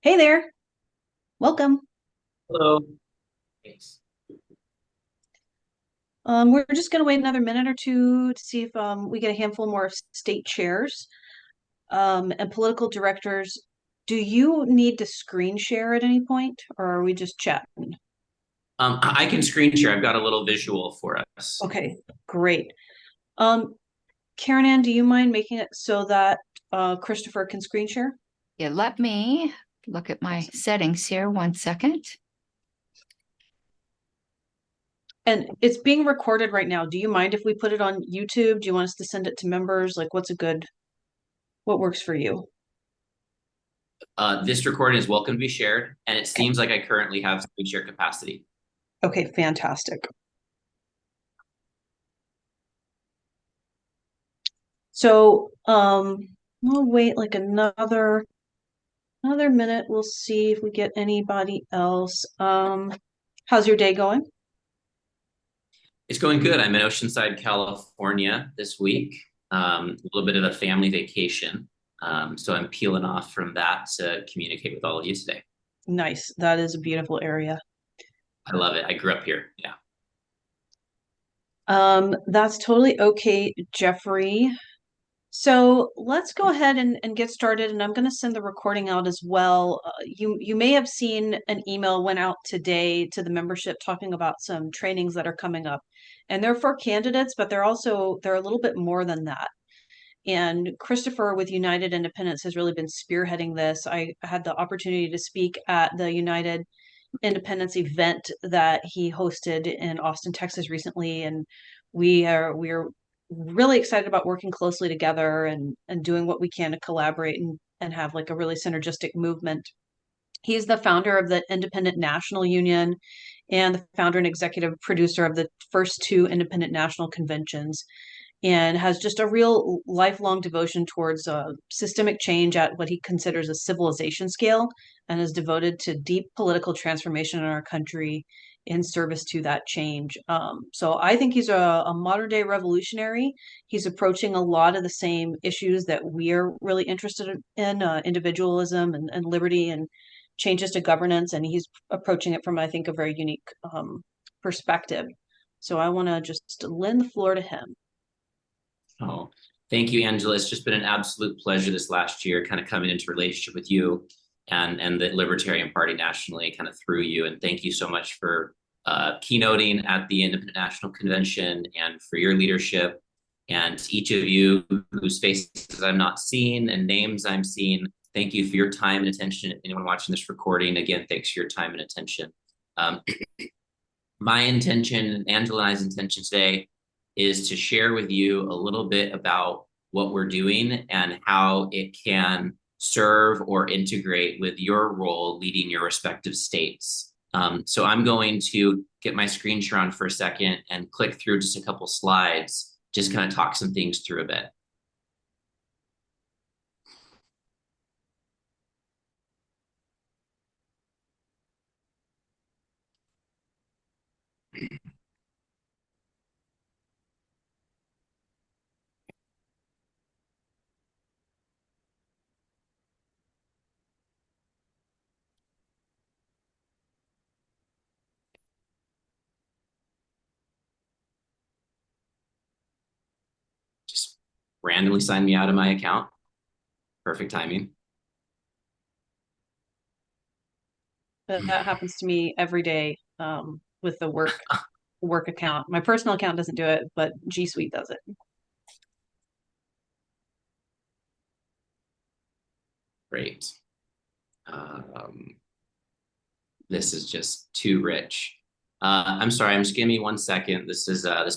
Hey there, welcome. Hello. Thanks. We're just going to wait another minute or two to see if we get a handful more of state chairs and political directors. Do you need to screen share at any point, or are we just chatting? I can screen share. I've got a little visual for us. Okay, great. Um, Karen Ann, do you mind making it so that Christopher can screen share? Yeah, let me look at my Awesome. settings here. 1 second. And it's being recorded right now. Do you mind if we put it on YouTube? Do you want us to send it to members? Like, what works for you? This recording is welcome to be shared, and it Okay, seems like I currently have screen share capacity. okay, fantastic. So, we'll wait like another minute. We'll see if we get anybody else. How's your day going? It's going good. I'm in Oceanside, California this week. A little bit of a family vacation. So I'm peeling off from that to communicate with all of you today. Nice. That is a beautiful area. I love it. I grew up here. Yeah. That's totally okay, Jeffrey. So let's go ahead and get started, and I'm going to send the recording out as well. You may have seen an email went out today to the membership talking about some trainings that are coming up, and they're for candidates, but they're a little bit more than that. And Christopher with United Independence has really been spearheading this. I had the opportunity to speak at the United Independence event that he hosted in Austin, Texas recently, and we're really excited about working closely together and doing what we can to collaborate and have like a really synergistic movement. He's the founder of the Independent National Union and the founder and executive producer of the first two independent national conventions, and has just a real lifelong devotion towards systemic change at what he considers a civilization scale, and is devoted to deep political transformation in our country in service to that change. So I think he's a modern day revolutionary. He's approaching a lot of the same issues that we're really interested in, individualism and liberty and changes to governance. And he's approaching it from, I think, a very unique perspective. So I want to just lend the floor to him. Oh, thank you, Angela. It's just been an absolute pleasure this last year, kind of coming into relationship with you and the Libertarian Party nationally, kind of through you. And thank you so much for keynoting at the Independent National Convention and for your leadership. And each of you whose faces I'm not seeing and names I'm seeing, thank you for your time and attention. Anyone watching this recording, again, thanks for your time and attention. Um, my intention, Angela and I's intention today, is to share with you a little bit about what we're doing and how it can serve or integrate with your role leading your respective states. So I'm going to get my screen share on for a second and click through just a couple slides, just kind of talk some things through a bit. Just randomly sign me out of my account. Perfect timing. That happens to me every day with the work account. My personal account doesn't do it, but G Suite does it. Great. Um, this is just too rich. I'm sorry, I'm just giving me 1 second. This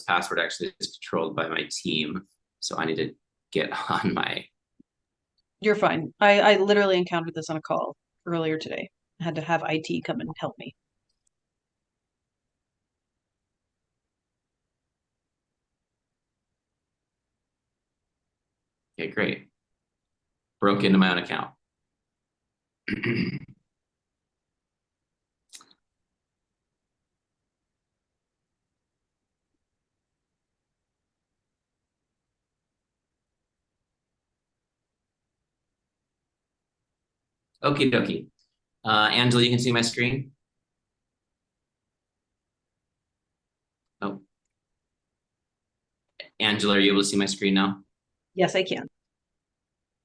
password actually is controlled by my team, so I need to get on my. You're fine. I literally encountered this on a call earlier today. I had to have IT come and help me. Okay, great. Broke into my own account. Okie dokie. Angela, you can see my screen? Oh, Angela, are you able to see my screen now? Yes, I can.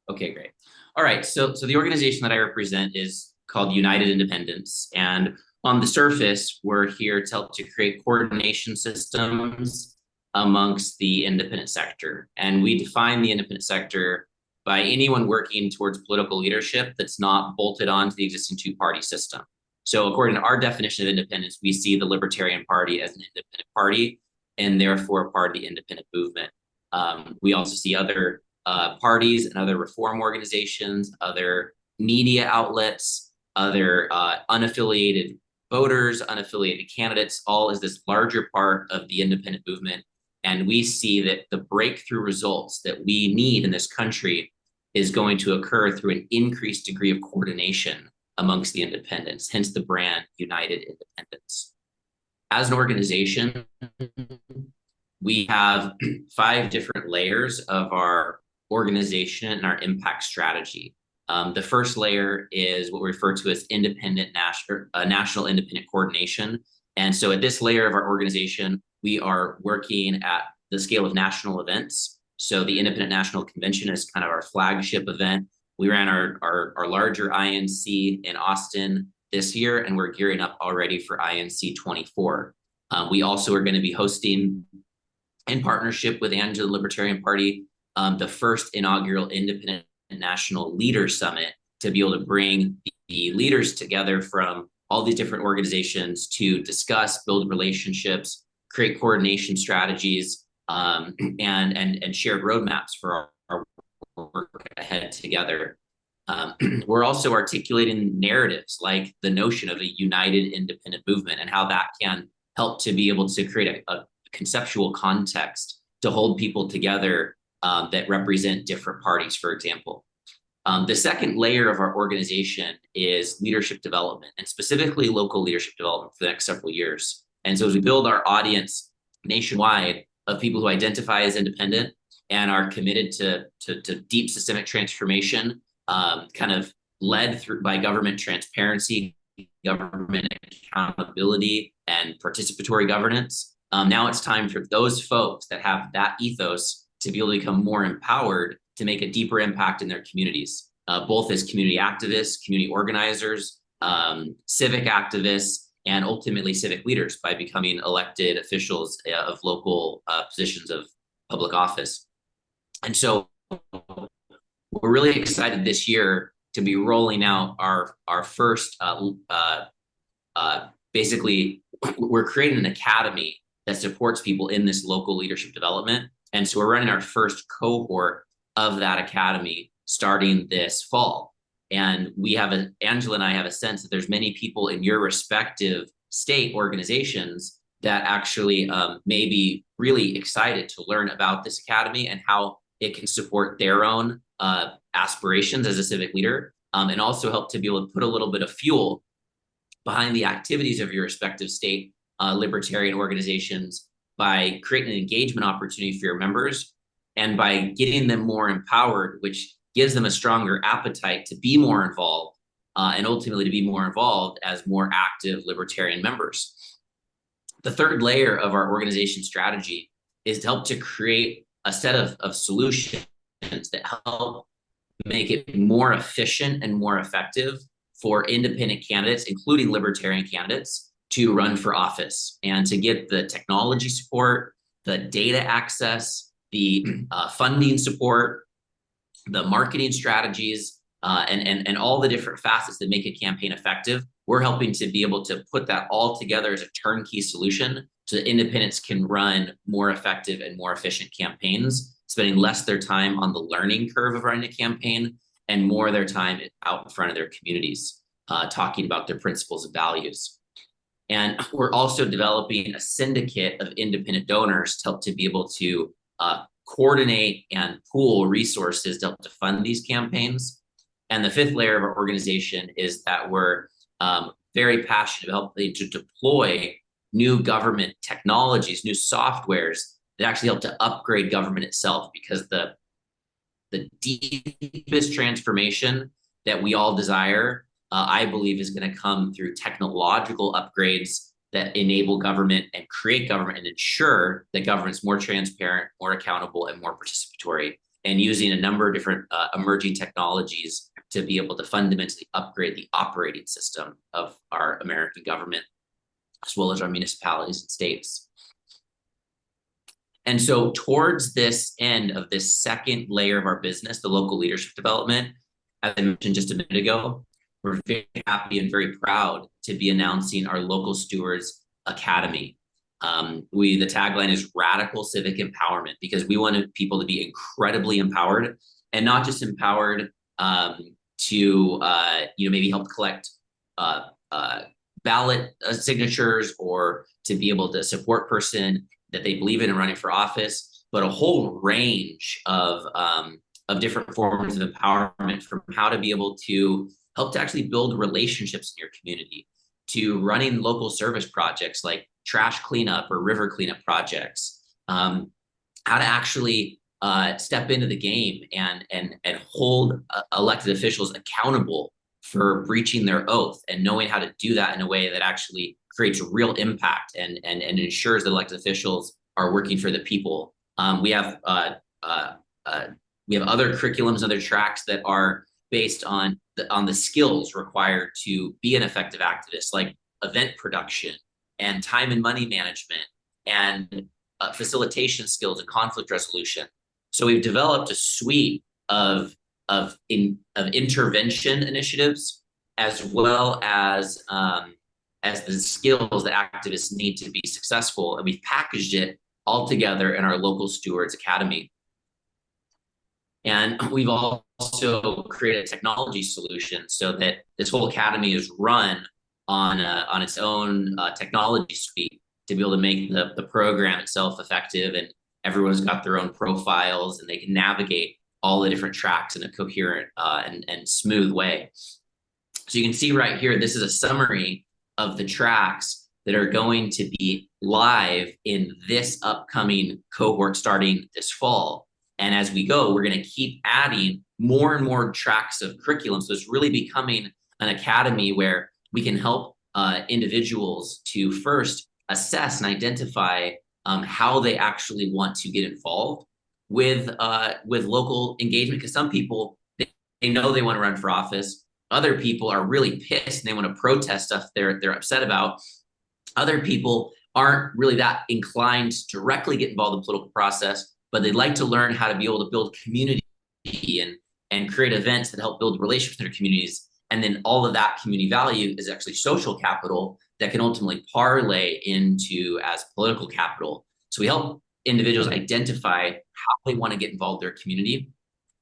Okay, great. All right, so the organization that I represent is called United Independence, and on the surface, we're here to help to create coordination systems amongst the independent sector. And we define the independent sector by anyone working towards political leadership that's not bolted onto the existing two-party system. So according to our definition of independence, we see the Libertarian Party as an independent party and therefore part of the independent movement. We also see other parties and other reform organizations, other media outlets, other unaffiliated voters, unaffiliated candidates, all as this larger part of the independent movement. And we see that the breakthrough results that we need in this country is going to occur through an increased degree of coordination amongst the independents, hence the brand United Independence. As an organization, we have 5 different layers of our organization and our impact strategy. The first layer is what we refer to as national independent coordination. And so at this layer of our organization, we are working at the scale of national events. So the Independent National Convention is kind of our flagship event. We ran our larger INC in Austin this year, and we're gearing up already for INC 24. We also are going to be hosting, in partnership with Angela Libertarian Party, the first inaugural Independent National Leaders Summit to be able to bring the leaders together from all these different organizations to discuss, build relationships, create coordination strategies, and shared roadmaps for our work ahead together. We're also articulating narratives like the notion of a united independent movement and how that can help to be able to create a conceptual context to hold people together that represent different parties, for example. The second layer of our organization is leadership development, and specifically local leadership development for the next several years. And so as we build our audience nationwide of people who identify as independent and are committed to deep systemic transformation, kind of led through by government transparency, government accountability, and participatory governance, now it's time for those folks that have that ethos to be able to become more empowered to make a deeper impact in their communities, both as community activists, community organizers, civic activists, and ultimately civic leaders by becoming elected officials of local positions of public office. And so we're really excited this year to be rolling out our first, basically, we're creating an academy that supports people in this local leadership development. And so we're running our first cohort of that academy starting this fall. And we have Angela and I have a sense that there's many people in your respective state organizations that actually may be really excited to learn about this academy and how it can support their own aspirations as a civic leader, and also help to be able to put a little bit of fuel behind the activities of your respective state libertarian organizations by creating an engagement opportunity for your members and by getting them more empowered, which gives them a stronger appetite to be more involved and ultimately to be more involved as more active libertarian members. The third layer of our organization strategy is to help to create a set of solutions that help make it more efficient and more effective for independent candidates, including libertarian candidates, to run for office and to get the technology support, the data access, the funding support, the marketing strategies, and all the different facets that make a campaign effective. We're helping to be able to put that all together as a turnkey solution so that independents can run more effective and more efficient campaigns, spending less their time on the learning curve of running a campaign and more of their time out in front of their communities, talking about their principles and values. And we're also developing a syndicate of independent donors to help to be able to coordinate and pool resources to help to fund these campaigns. And the fifth layer of our organization is that we're very passionate about helping to deploy new government technologies, new softwares that actually help to upgrade government itself, because the deepest transformation that we all desire I believe is going to come through technological upgrades that enable government and create government and ensure that government's more transparent, more accountable, and more participatory, and using a number of different emerging technologies to be able to fundamentally upgrade the operating system of our American government, as well as our municipalities and states. And so towards this end of this second layer of our business, the local leadership development, as I mentioned just a minute ago, we're very happy and very proud to be announcing our Local Stewards Academy. The tagline is radical civic empowerment, because we wanted people to be incredibly empowered, and not just empowered to maybe help collect ballot signatures, or to be able to support person that they believe in and running for office, but a whole range of different forms of empowerment, from how to be able to help to actually build relationships in your community, to running local service projects like trash cleanup or river cleanup projects, how to actually step into the game and hold elected officials accountable for breaching their oath, and knowing how to do that in a way that actually creates real impact and ensures that elected officials are working for the people. We have other curriculums, other tracks that are based on the skills required to be an effective activist, like event production and time and money management and facilitation skills and conflict resolution. So we've developed a suite of intervention initiatives, as well as the skills that activists need to be successful, and we've packaged it all together in our Local Stewards Academy. And we've also created a technology solution so that this whole academy is run on its own technology suite, to be able to make the program itself effective, and everyone's got their own profiles and they can navigate all the different tracks in a coherent and smooth way. So you can see right here, this is a summary of the tracks that are going to be live in this upcoming cohort starting this fall. And as we go, we're going to keep adding more and more tracks of curriculum. So it's really becoming an academy where we can help individuals to first assess and identify how they actually want to get involved with local engagement. Because some people, they know they want to run for office. Other people are really pissed and they want to protest stuff they're upset about. Other people aren't really that inclined to directly get involved in the political process, but they'd like to learn how to be able to build community and create events that help build relationships in their communities. And then all of that community value is actually social capital that can ultimately parlay into as political capital. So we help individuals identify how they want to get involved in their community,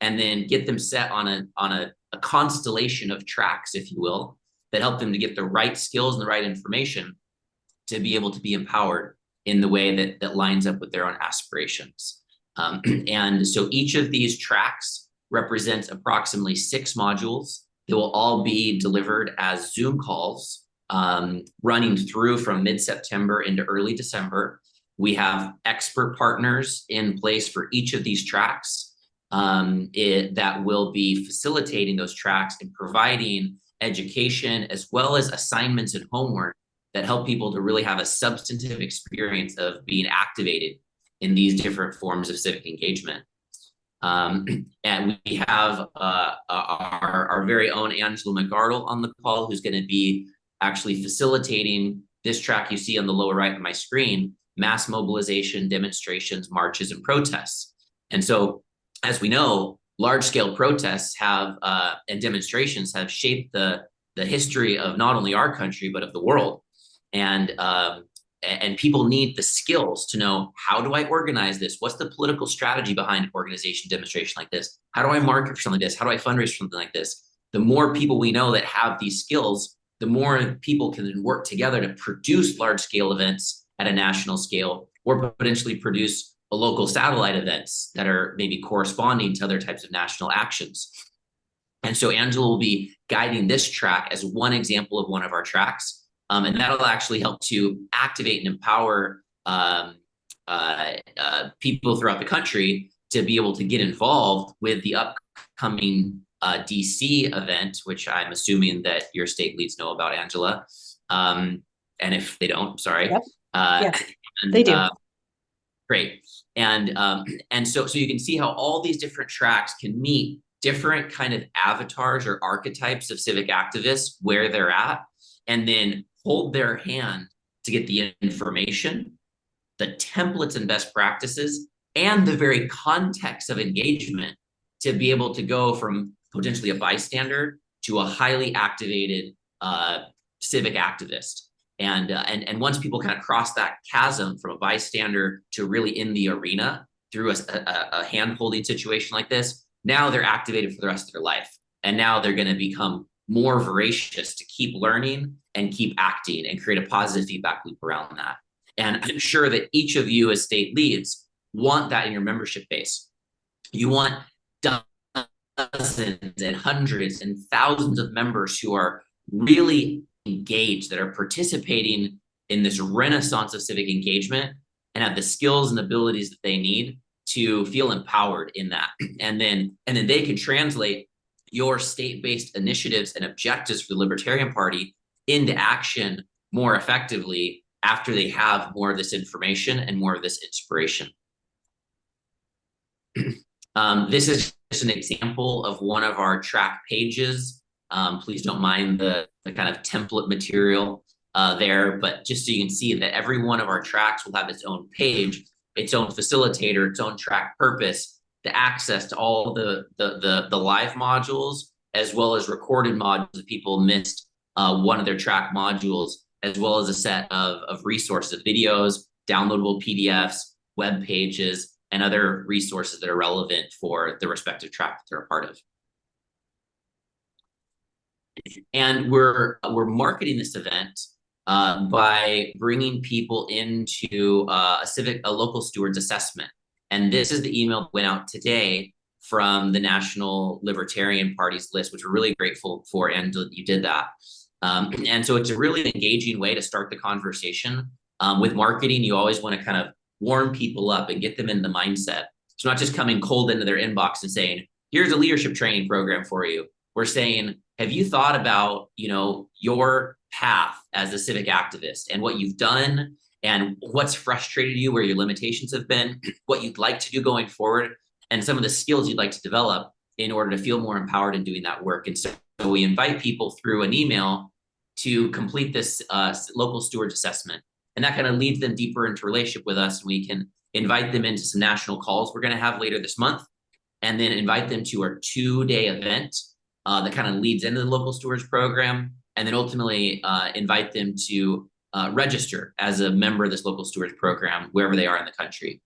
and then get them set on a constellation of tracks, if you will, that help them to get the right skills and the right information to be able to be empowered in the way that lines up with their own aspirations. And so each of these tracks represents approximately 6 modules. They will all be delivered as Zoom calls, running through from mid-September into early December. We have expert partners in place for each of these tracks that will be facilitating those tracks and providing education, as well as assignments and homework that help people to really have a substantive experience of being activated in these different forms of civic engagement. And we have our very own Angela McArdle on the call, who's going to be actually facilitating this track you see on the lower right of my screen: mass mobilization, demonstrations, marches, and protests. And so, as we know, large-scale protests have and demonstrations have shaped the history of not only our country, but of the world. And people need the skills to know, how do I organize this? What's the political strategy behind organization demonstration like this? How do I market for something like this? How do I fundraise for something like this? The more people we know that have these skills, the more people can work together to produce large-scale events at a national scale, or potentially produce local satellite events that are maybe corresponding to other types of national actions. And so Angela will be guiding this track as one example of one of our tracks. And that'll actually help to activate and empower people throughout the country to be able to get involved with the upcoming DC event, which I'm assuming that your state leads know about, Angela. And if they don't, sorry. Yep. Uh, Yes, and they do. Great. And so you can see how all these different tracks can meet different kind of avatars or archetypes of civic activists where they're at, and then hold their hand to get the information, the templates and best practices, and the very context of engagement to be able to go from potentially a bystander to a highly activated civic activist. And once people kind of cross that chasm from a bystander to really in the arena through a hand-holding situation like this, now they're activated for the rest of their life. And now they're going to become more voracious to keep learning and keep acting and create a positive feedback loop around that. And I'm sure that each of you as state leads want that in your membership base. You want dozens and hundreds and thousands of members who are really engaged, that are participating in this renaissance of civic engagement and have the skills and abilities that they need to feel empowered in that. And then they can translate your state-based initiatives and objectives for the Libertarian Party into action more effectively after they have more of this information and more of this inspiration. This is just an example of one of our track pages. Please don't mind the kind of template material there, but just so you can see that every one of our tracks will have its own page, its own facilitator, its own track purpose, the access to all the live modules, as well as recorded modules if people missed one of their track modules, as well as a set of resources, videos, downloadable PDFs, web pages, and other resources that are relevant for the respective track that they're a part of. And we're marketing this event by bringing people into a local stewards assessment. And this is the email that went out today from the National Libertarian Party's list, which we're really grateful for, Angela, that you did that. And so it's a really engaging way to start the conversation. With marketing, you always want to kind of warm people up and get them in the mindset. It's not just coming cold into their inbox and saying, here's a leadership training program for you. We're saying, have you thought about, your path as a civic activist and what you've done and what's frustrated you, where your limitations have been, what you'd like to do going forward, and some of the skills you'd like to develop in order to feel more empowered in doing that work. And so we invite people through an email to complete this local stewards assessment. And that kind of leads them deeper into relationship with us. And we can invite them into some national calls we're going to have later this month, and then invite them to our 2-day event that kind of leads into the local stewards program, and then ultimately invite them to register as a member of this local stewards program wherever they are in the country.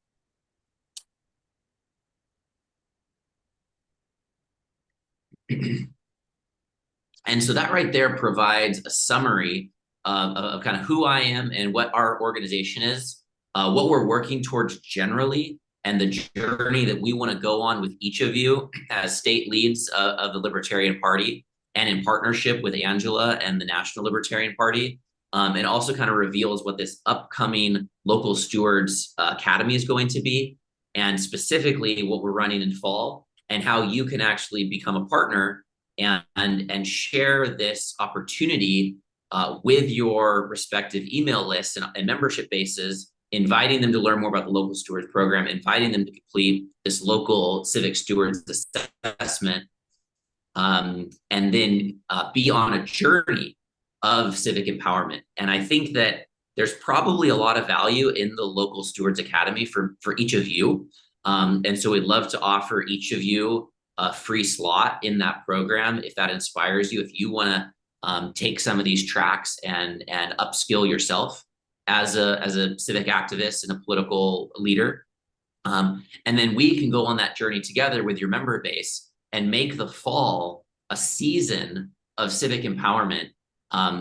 And so that right there provides a summary of kind of who I am and what our organization is, what we're working towards generally, and the journey that we want to go on with each of you as state leads of the Libertarian Party, and in partnership with Angela and the National Libertarian Party. And also kind of reveals what this upcoming local stewards academy is going to be, and specifically what we're running in fall, and how you can actually become a partner and share this opportunity with your respective email lists and membership bases, inviting them to learn more about the local stewards program, inviting them to complete this local civic stewards assessment, and then be on a journey of civic empowerment. And I think that there's probably a lot of value in the local stewards academy for each of you. And so we'd love to offer each of you a free slot in that program if that inspires you, if you want to take some of these tracks and upskill yourself as a civic activist and a political leader. And then we can go on that journey together with your member base and make the fall a season of civic empowerment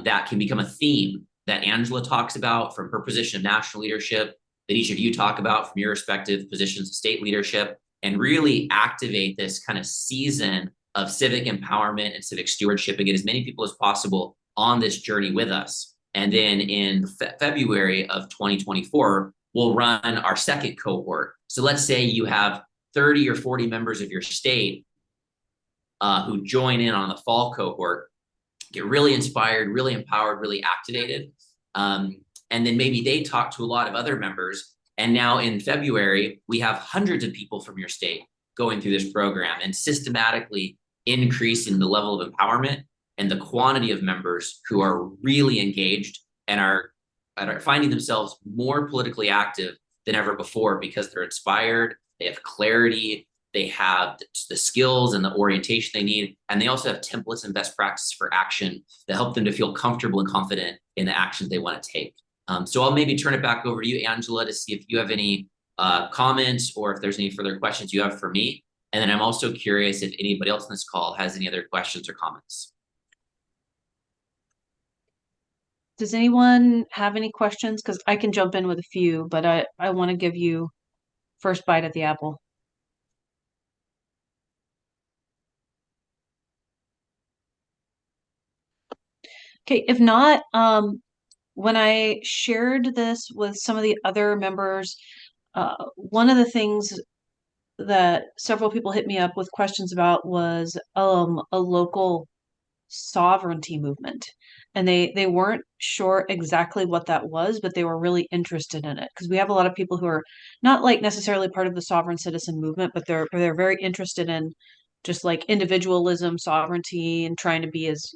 that can become a theme that Angela talks about from her position of national leadership, that each of you talk about from your respective positions of state leadership, and really activate this kind of season of civic empowerment and civic stewardship and get as many people as possible on this journey with us. And then in February of 2024, we'll run our second cohort. So let's say you have 30 or 40 members of your state who join in on the fall cohort get really inspired, really empowered, really activated. And then maybe they talk to a lot of other members. And now in February, we have hundreds of people from your state going through this program and systematically increasing the level of empowerment and the quantity of members who are really engaged and are finding themselves more politically active than ever before because they're inspired, they have clarity, they have the skills and the orientation they need, and they also have templates and best practices for action that help them to feel comfortable and confident in the actions they want to take. So I'll maybe turn it back over to you, Angela, to see if you have any comments or if there's any further questions you have for me. And then I'm also curious if anybody else on this call has any other questions or comments. Does anyone have any questions? Because I can jump in with a few, but I want to give you first bite at the apple. Okay, if not, when I shared this with some of the other members, one of the things that several people hit me up with questions about was a local sovereignty movement. And they weren't sure exactly what that was, but they were really interested in it because we have a lot of people who are not like necessarily part of the sovereign citizen movement, but they're very interested in just like individualism, sovereignty, and trying to be as,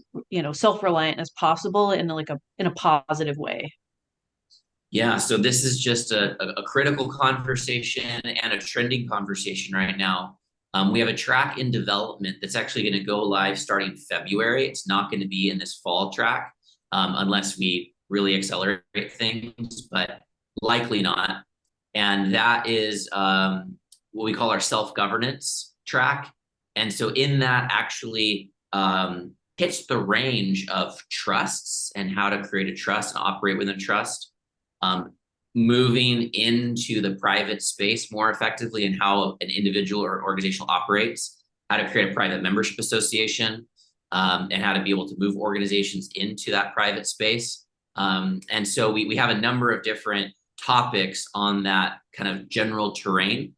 self-reliant as possible in a positive way. Yeah, so this is just a critical conversation and a trending conversation right now. We have a track in development that's actually going to go live starting February. It's not going to be in this fall track unless we really accelerate things, but likely not. And that is what we call our self-governance track. And so in that actually hits the range of trusts and how to create a trust and operate within a trust. Moving into the private space more effectively and how an individual or organization operates, how to create a private membership association, and how to be able to move organizations into that private space. And so we have a number of different topics on that kind of general terrain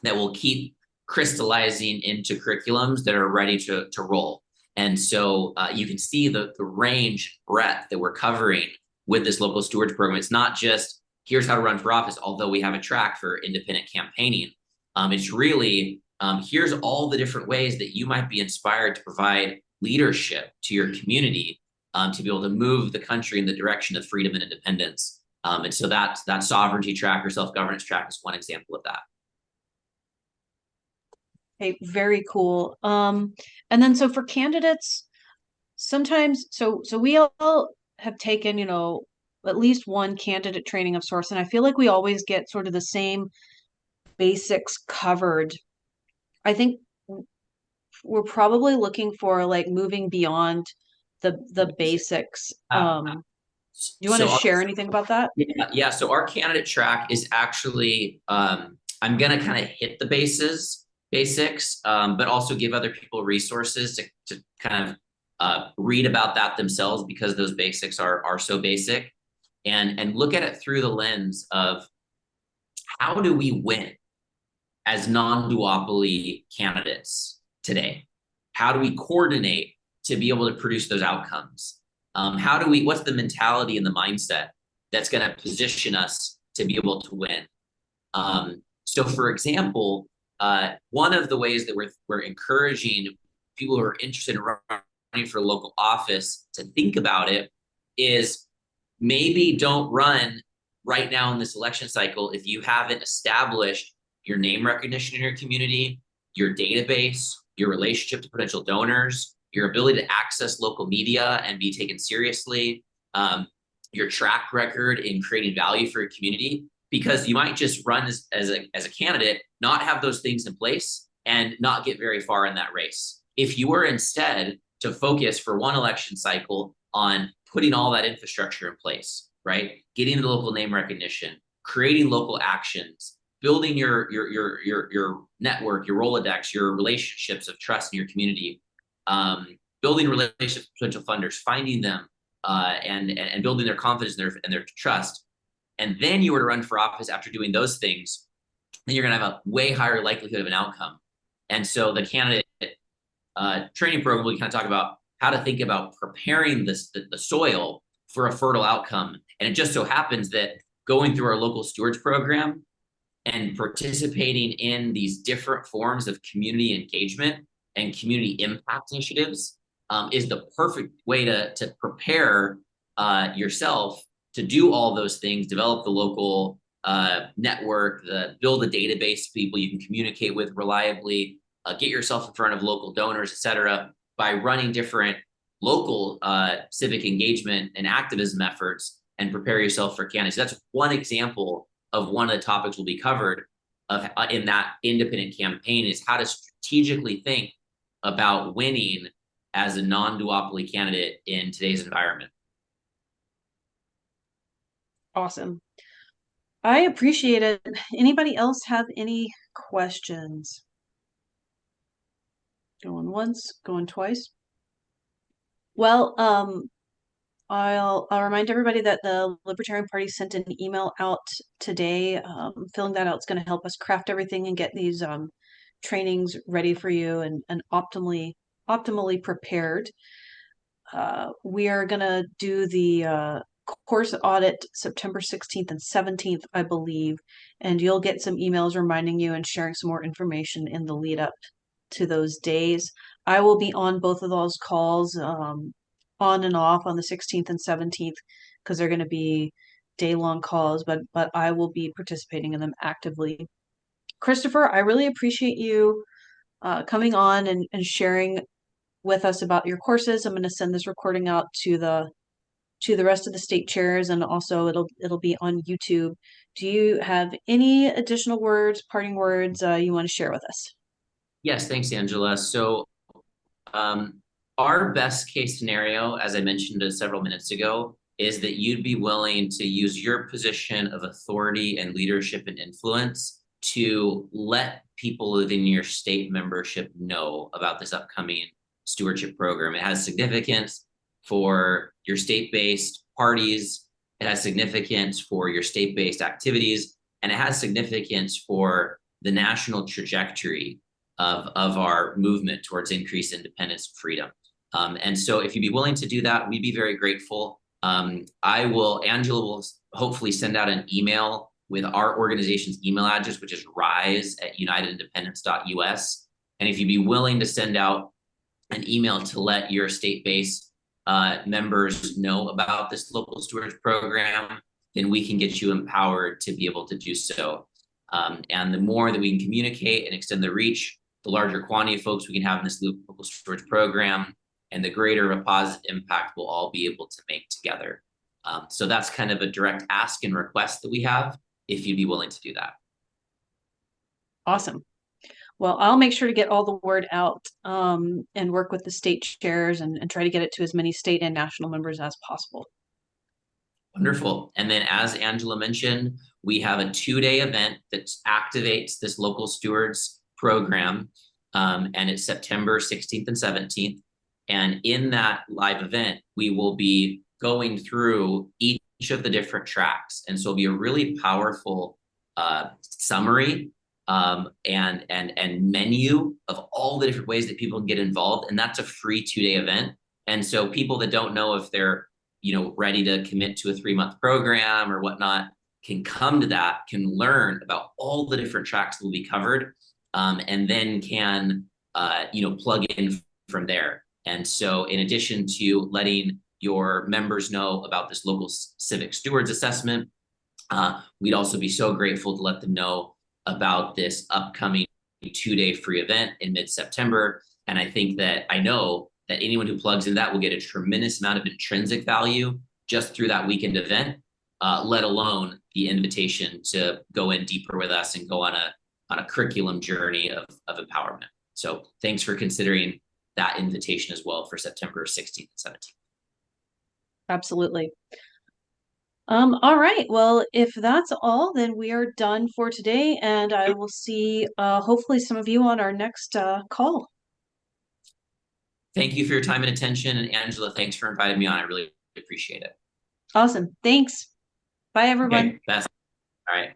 that will keep crystallizing into curriculums that are ready to roll. And so you can see the range breadth that we're covering with this local stewards program. It's not just here's how to run for office, although we have a track for independent campaigning. It's really here's all the different ways that you might be inspired to provide leadership to your community to be able to move the country in the direction of freedom and independence. And so that sovereignty track or self-governance track is one example of that. Okay, very cool. And then so for candidates, sometimes so we all have taken, at least one candidate training of sorts, and I feel like we always get sort of the same basics covered. I think we're probably looking for like moving beyond the basics. Do you want to share anything about that? Yeah. So our candidate track is actually I'm gonna kind of hit the basics, but also give other people resources to kind of read about that themselves because those basics are so basic, and look at it through the lens of how do we win as non-duopoly candidates today? How do we coordinate to be able to produce those outcomes? What's the mentality and the mindset that's going to position us to be able to win? So for example, one of the ways that we're encouraging people who are interested in running for local office to think about it is maybe don't run right now in this election cycle if you haven't established your name recognition in your community, your database, your relationship to potential donors, your ability to access local media and be taken seriously, your track record in creating value for your community, because you might just run as a candidate, not have those things in place and not get very far in that race. If you were instead to focus for one election cycle on putting all that infrastructure in place, right? Getting the local name recognition, creating local actions, building your network, your Rolodex, your relationships of trust in your community, building relationships with potential funders, finding them, and building their confidence and their trust. And then you were to run for office after doing those things, then you're going to have a way higher likelihood of an outcome. And so the candidate training program, we kind of talk about how to think about preparing the soil for a fertile outcome. And it just so happens that going through our local stewards program and participating in these different forms of community engagement and community impact initiatives is the perfect way to prepare yourself to do all those things, develop the local network, build a database of people you can communicate with reliably, get yourself in front of local donors, et cetera, by running different local civic engagement and activism efforts and prepare yourself for candidacy. That's one example of one of the topics will be covered in that independent campaign, is how to strategically think about winning as a non-duopoly candidate in today's environment. Awesome. I appreciate it. Anybody else have any questions? Going once, going twice. Well, I'll remind everybody that the Libertarian Party sent an email out today. Filling that out is going to help us craft everything and get these trainings ready for you and optimally prepared. We are going to do the course audit September 16th and 17th, I believe, and you'll get some emails reminding you and sharing some more information in the lead up to those days. I will be on both of those calls, on and off on the 16th and 17th, because they're going to be day-long calls, but I will be participating in them actively. Christopher, I really appreciate you coming on and sharing with us about your courses. I'm going to send this recording out to the rest of the state chairs, and also it'll be on YouTube. Do you have any additional words, parting words you want to share with us? Yes, thanks, Angela. So our best case scenario, as I mentioned several minutes ago, is that you'd be willing to use your position of authority and leadership and influence to let people within your state membership know about this upcoming stewardship program. It has significance for your state-based parties, it has significance for your state-based activities, and it has significance for the national trajectory of our movement towards increased independence and freedom. And so if you'd be willing to do that, we'd be very grateful. Angela will hopefully send out an email with our organization's email address, which is rise@unitedindependence.us. And if you'd be willing to send out an email to let your state-based members know about this local stewards program, then we can get you empowered to be able to do so. And the more that we can communicate and extend the reach, the larger quantity of folks we can have in this local stewards program, and the greater a positive impact we'll all be able to make together. So that's kind of a direct ask and request that we have, if you'd be willing to do that. Awesome. Well, I'll make sure to get all the word out and work with the state chairs and try to get it to as many state and national members as possible. Wonderful. And then, as Angela mentioned, we have a 2-day event that activates this local stewards program, and it's September 16th and 17th. And in that live event, we will be going through each of the different tracks. And so it'll be a really powerful summary and menu of all the different ways that people can get involved. And that's a free 2-day event. And so people that don't know if they're ready to commit to a 3-month program or whatnot can come to that, can learn about all the different tracks that will be covered, and then can plug in from there. And so in addition to letting your members know about this local civic stewards assessment, we'd also be so grateful to let them know about this upcoming 2-day free event in mid-September. And I know that anyone who plugs in that will get a tremendous amount of intrinsic value just through that weekend event, let alone the invitation to go in deeper with us and go on a curriculum journey of empowerment. So thanks for considering that invitation as well for September 16th and 17th. Absolutely. All right. Well, if that's all, then we are done for today, and I will see hopefully some of you on our next call. Thank you for your time and attention. And Angela, thanks for inviting me on. I really appreciate it. Awesome. Thanks. Bye, everyone. Okay, best. All right.